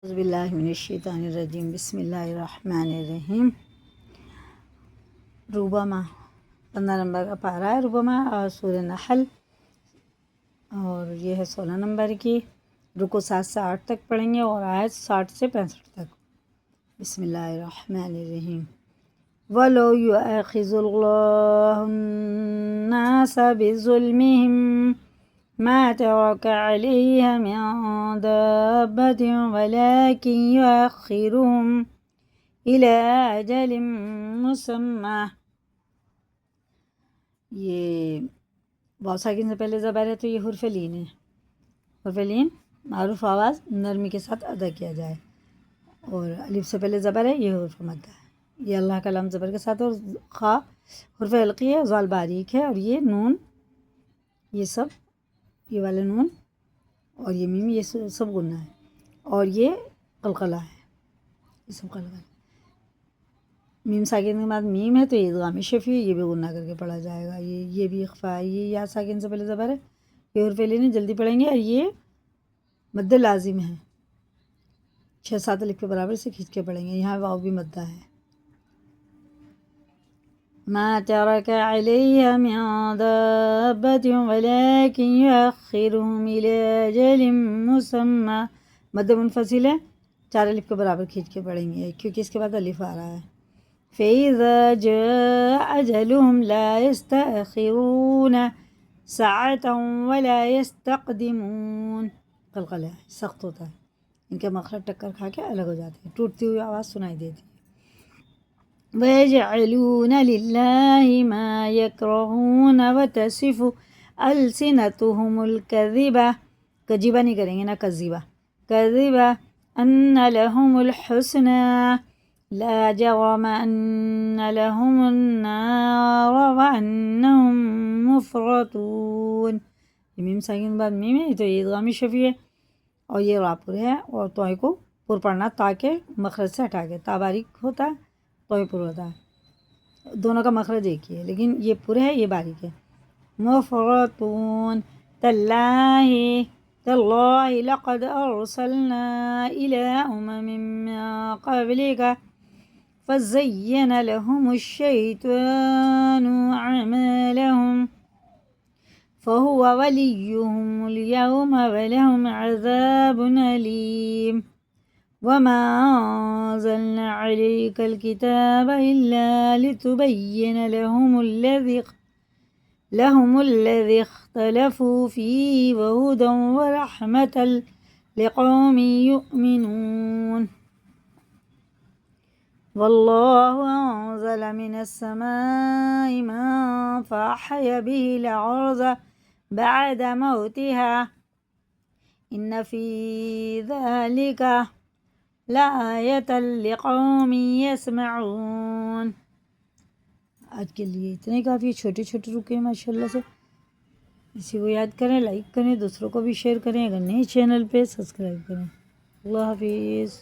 اعوذ باللہ من الشیطان الرجیم بسم اللہ الرحمن الرحیم۔ روبما 15 نمبر کا پارہ ہے روبما اور سورہ نحل، اور یہ ہے 16 نمبر کی۔ رکو 7 سے 8 تک پڑھیں گے اور آیت 60 سے 65 تک۔ بسم اللہ الرحمن الرحیم۔ وَلَوْ يُؤَاخِذُ اللَّهُ النَّاسَ بِظُلْمِهِمْ مَا تَرَكَ عَلَيْهَا مِن دَابَّةٍ وَلَكِنْ يُؤَخِّرُهُمْ إِلَى أَجَلٍ مُّسَمًّى۔ یہ واو ساکن سے پہلے زبر ہے تو یہ حرف لین ہے۔ حرف لین معروف آواز نرمی کے ساتھ ادا کیا جائے، اور الف سے پہلے زبر ہے، یہ حرف مد ہے۔ یہ اللہ کا لام زبر کے ساتھ، اور خا حرف حلقی ہے، زال باریک ہے، اور یہ نون، یہ سب یہ والے نون اور یہ میم، یہ سب غنہ ہے، اور یہ قلقلہ ہے، یہ سب قلقلہ۔ میم ساکن کے بعد میم ہے تو یہ ادغام شفوی، یہ بھی غنہ کر کے پڑھا جائے گا۔ یہ بھی اخفا ہے، یہ یا ساکن سے پہلے زبر ہے، یہ حرف لینے جلدی پڑھیں گے، اور یہ مد لازم ہے، 6-7 الف کے برابر سے کھینچ کے پڑھیں گے۔ یہاں واو بھی مدہ ہے۔ ما ترك عليها من دابة ولكن يؤخرهم إلى أجل مسمى، مد منفصل ہے، 4 الف کے برابر کھینچ کے پڑھیں گے کیونکہ اس کے بعد الف آ رہا ہے۔ فَإِذَا جَاءَ أَجَلُهُمْ لَا يَسْتَأْخِرُونَ سَاعَةً وَلَا يَسْتَقْدِمُونَ۔ قلقلہ ہے، سخت ہوتا ہے، ان کے مخرج ٹکر کھا کے الگ ہو جاتے ہیں، ٹوٹتی ہوئی آواز سنائی دیتی ہے۔ وَيَجْعَلُونَ لِلَّهِ مَا يَكْرَهُونَ وَتَصِفُ أَلْسِنَتُهُمُ الْكَذِبَ، کذبہ نہیں کریں گے نا، کذبہ کذبہ، أَنَّ لَهُمُ الْحُسْنَى لَا جَرَمَ أَنَّ لَهُمُ النَّارَ وَأَنَّهُمْ مُفْرَطُونَ۔ یہ میم ساکن بعد میم ہے تو یہ ادغام شفوی ہے، اور یہ راپور ہے، اور توئے کو پر پڑھنا تاکہ مخرج سے ہٹا کے، تا باریک ہوتا ہے توئے پر ہوتا ہے، دونوں کا مخرج ایک ہی ہے، لیکن یہ پر ہے یہ باریک ہے۔ مفرطون، تاللہ تاللہ لقد ارسلنا الى امم من قبلك فزين لهم الشيطان اعمالهم فهو وليهم اليوم ولهم عذاب أليم وما أنزلنا عليك الكتاب إلا لتبين لهم الذي اختلفوا فيه وهدى ورحمة لقوم يؤمنون۔ والله أنزل من السماء ماء فأحيا به الأرض بعد موتها إن في ذلك لآية لقوم يسمعون۔ آج کے لیے اتنے کافی چھوٹے چھوٹے رکے ماشاءاللہ سے، اسی کو یاد کریں، لائک کریں، دوسروں کو بھی شیئر کریں، اگر نئے چینل پہ سبسکرائب کریں۔ اللہ حافظ۔